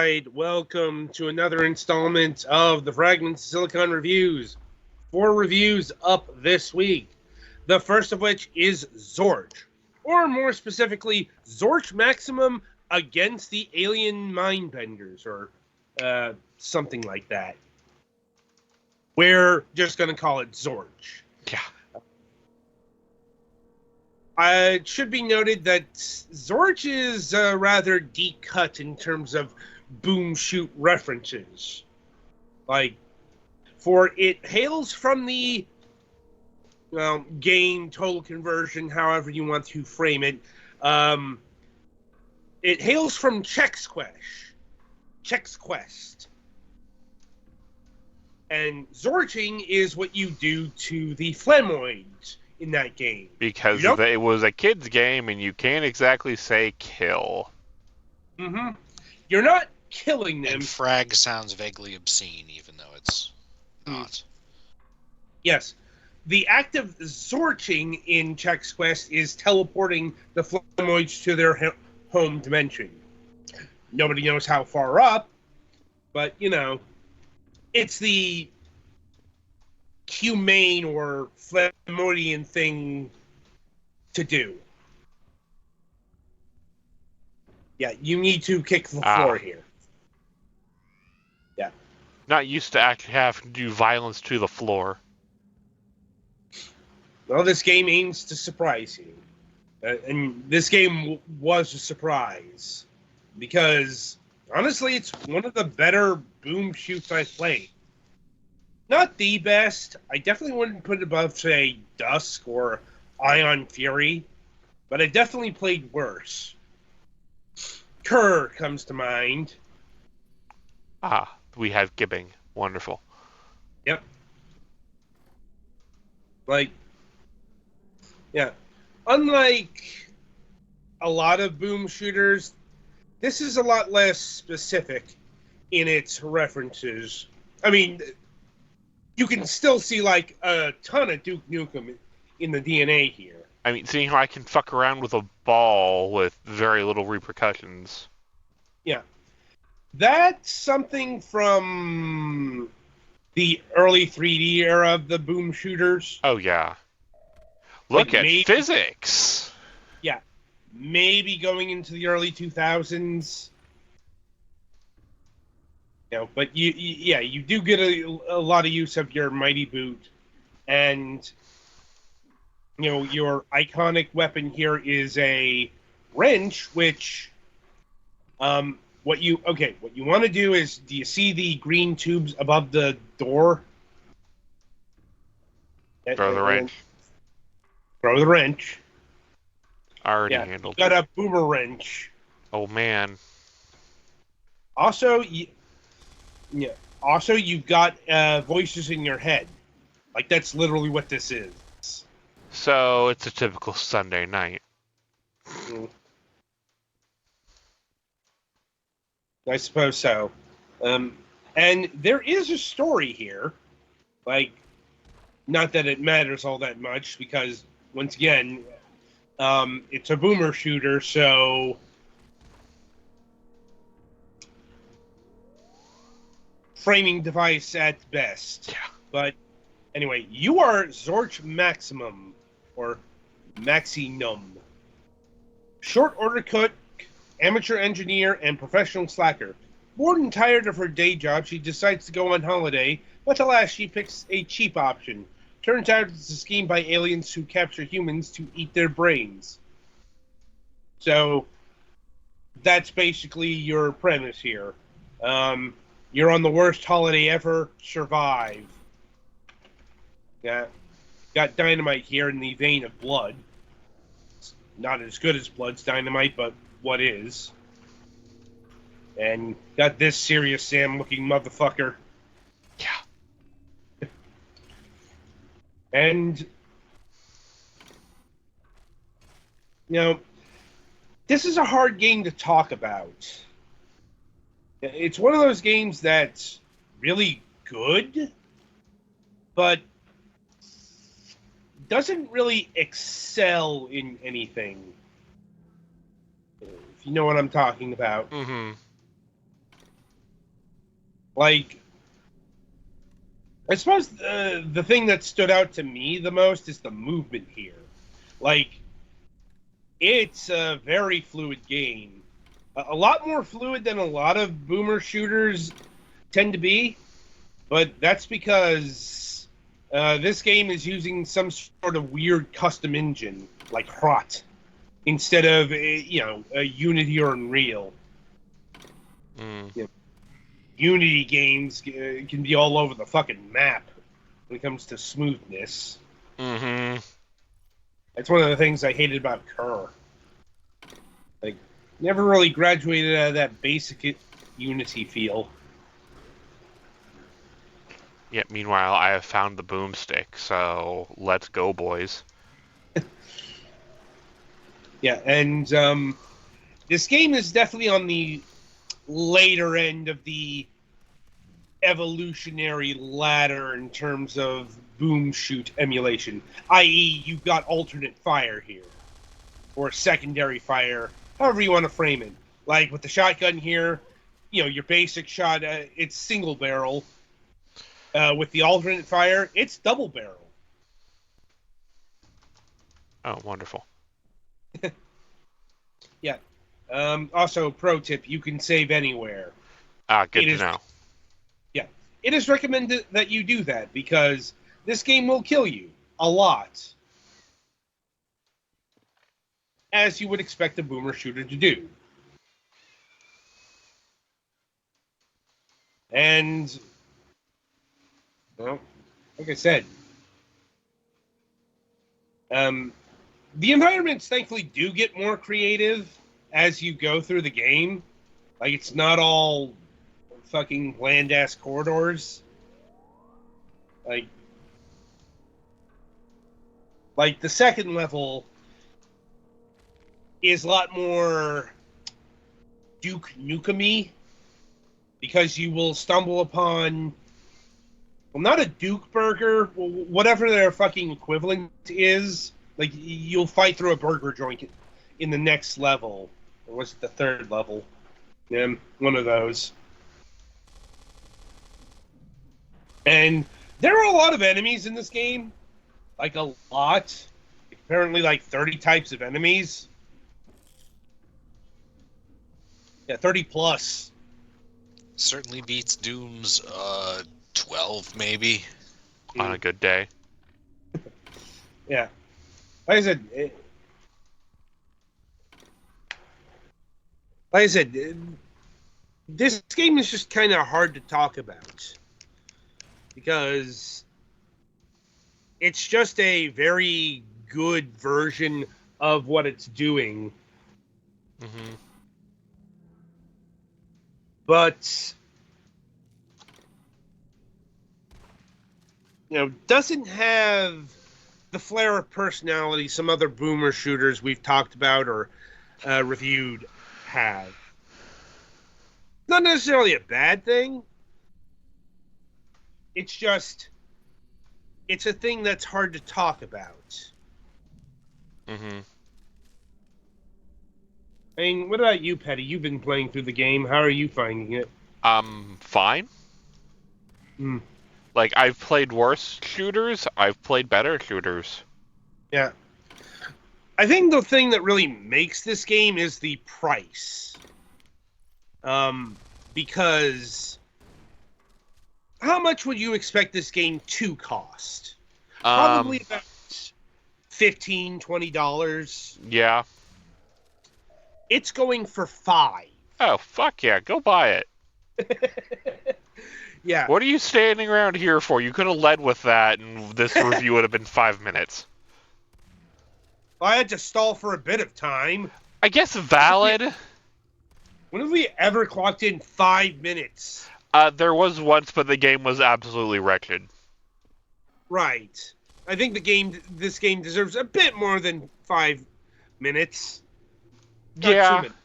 right, welcome to another installment of the Fragments Silicon Reviews. 4 reviews up this week. The first of which is Zortch, or more specifically, Zortch Maximum against the Alien Mindbenders, or something like that. We're just going to call it Zortch. Yeah. It should be noted that Zortch is rather deep cut in terms of boom shoot references. For it hails from the game total conversion, however you want to frame it. It hails from Chex Quest. And Zortching is what you do to the Flamoids in that game. Because it was a kid's game and you can't exactly say kill. Mm-hmm. You're not killing them. And frag sounds vaguely obscene, even though it's not. Yes. The act of Zortching in Chex Quest is teleporting the Flamoids to their home dimension. Nobody knows how far up, but, it's the humane or Flamoidian thing to do. Yeah, you need to kick the floor here. Yeah. Not used to actually have to do violence to the floor. Well, this game aims to surprise you. And this game was a surprise. Because, honestly, it's one of the better boom shoots I've played. Not the best. I definitely wouldn't put it above, say, Dusk or Ion Fury. But I definitely played worse. Kerr comes to mind. We have Gibbing. Wonderful. Yep. Unlike a lot of boom shooters, this is a lot less specific in its references. I mean, you can still see, a ton of Duke Nukem in the DNA here. I mean, seeing how I can fuck around with a ball with very little repercussions. Yeah. That's something from the early 3D era of the boom shooters. Oh, yeah. Look at physics! Yeah. Maybe going into the early 2000s. But you do get a lot of use of your Mighty Boot. And, your iconic weapon here is a wrench, which, what you want to do is, do you see the green tubes above the door? Throw the wrench. Throw the wrench. Already handled. You got a boomer wrench. Oh, man. Also, you've got voices in your head. That's literally what this is. So, it's a typical Sunday night. I suppose so. And there is a story here. Not that it matters all that much, because, once again, it's a boomer shooter, so framing device at best. Yeah. But anyway, you are Zortch Maximum, or Maxinum. Short order cook, amateur engineer, and professional slacker. Bored and tired of her day job, she decides to go on holiday, but alas, she picks a cheap option. Turns out it's a scheme by aliens who capture humans to eat their brains. So, that's basically your premise here. You're on the worst holiday ever, survive. Yeah. Got dynamite here in the vein of blood. It's not as good as Blood's dynamite, but what is. And got this Serious Sam looking motherfucker. Yeah. And, this is a hard game to talk about. It's one of those games that's really good, but doesn't really excel in anything. If you know what I'm talking about. Mm-hmm. Like, I suppose the thing that stood out to me the most is the movement here. Like, it's a very fluid game. A lot more fluid than a lot of boomer shooters tend to be, but that's because this game is using some sort of weird custom engine, like HROT, instead of, a Unity or Unreal. Mm. Unity games can be all over the fucking map when it comes to smoothness. Mm-hmm. That's one of the things I hated about Kerr. Like, never really graduated out of that basic Unity feel. Yet, meanwhile, I have found the boomstick, so let's go, boys. Yeah, and this game is definitely on the later end of the evolutionary ladder in terms of boom shoot emulation, i.e. you've got alternate fire here, or secondary fire, however you want to frame it. Like with the shotgun here, your basic shot, it's single barrel. With the alternate fire, it's double barrel. Oh, wonderful. Yeah. Also, pro tip, you can save anywhere. Good to know. Yeah. It is recommended that you do that, because this game will kill you a lot. As you would expect a boomer shooter to do. And, well, like I said, the environments thankfully do get more creative as you go through the game. Like, it's not all fucking bland-ass corridors. Like the second level is a lot more Duke Nukem-y, because you will stumble upon, well, not a Duke burger, whatever their fucking equivalent is. Like, you'll fight through a burger joint in the next level. Or was it the third level? Yeah, one of those. And there are a lot of enemies in this game. Like, a lot. Apparently, like, 30 types of enemies. Yeah, 30 plus. Certainly beats Doom's 12, maybe. On a good day. Yeah. Like I said, this game is just kind of hard to talk about. Because it's just a very good version of what it's doing. Mm-hmm. But, doesn't have the flair of personality some other boomer shooters we've talked about or reviewed have. Not necessarily a bad thing. It's just, it's a thing that's hard to talk about. Mm-hmm. I mean, what about you, Petty? You've been playing through the game. How are you finding it? Fine. Like, I've played worse shooters, I've played better shooters. Yeah. I think the thing that really makes this game is the price. Because how much would you expect this game to cost? Probably about $15, $20. Yeah. It's going for $5. Oh, fuck yeah, go buy it. Yeah. What are you standing around here for? You could have led with that, and this review would have been 5 minutes. Well, I had to stall for a bit of time. I guess valid. When have we ever clocked in 5 minutes? There was once, but the game was absolutely wretched. Right. I think this game deserves a bit more than 5 minutes. Not Yeah. 2 minutes.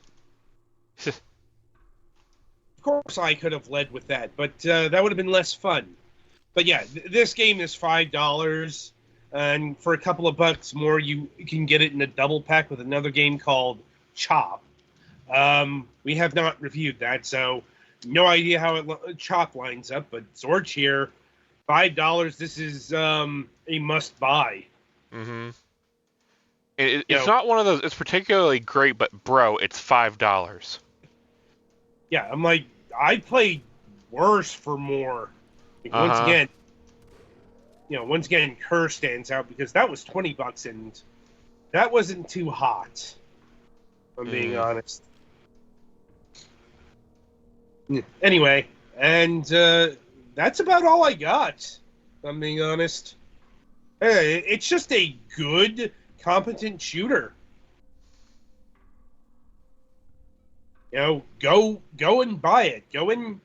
Of course I could have led with that, but that would have been less fun. But yeah, this game is $5, and for a couple of bucks more, you can get it in a double pack with another game called Chop. We have not reviewed that, so No idea how Chop lines up, but Zortch here, $5. This is a must buy. Mm-hmm. You It's know, not one of those. It's particularly great, but bro, it's $5. yeah, I'm like, I played worse for more. Like, once Uh-huh. again, Kerr stands out because that was $20 and that wasn't too hot. If I'm being honest. Anyway, and that's about all I got. If I'm being honest. Hey, it's just a good, competent shooter. You know, go and buy it. Go and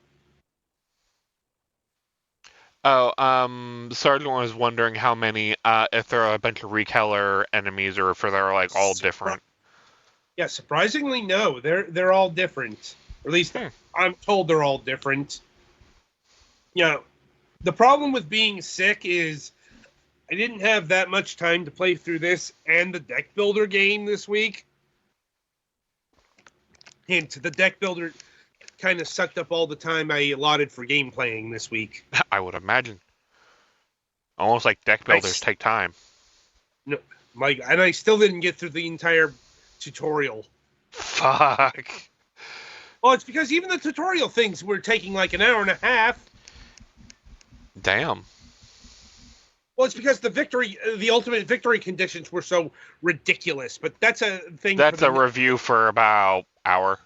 Oh, Sergeant was wondering how many, if there are a bunch of recolor enemies or if they're like all different. Yeah, surprisingly, no. They're all different. Or at least I'm told they're all different. You know, the problem with being sick is I didn't have that much time to play through this and the deck builder game this week. Hint, the deck builder kind of sucked up all the time I allotted for game playing this week. I would imagine. Almost like deck builders take time. No, and I still didn't get through the entire tutorial. Fuck. Well, it's because even the tutorial things were taking like an hour and a half. Damn. Well, it's because the ultimate victory conditions were so ridiculous. But that's a thing. That's a review for about hour.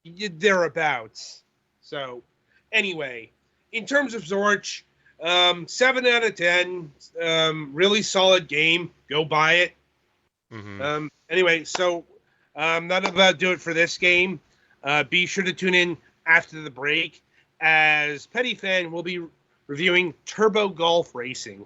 Thereabouts. So, anyway, in terms of Zortch, 7 out of 10. Really solid game. Go buy it. Mm-hmm. Anyway, so that'll about do it for this game. Be sure to tune in after the break, as Petty Fan will be reviewing Turbo Golf Racing.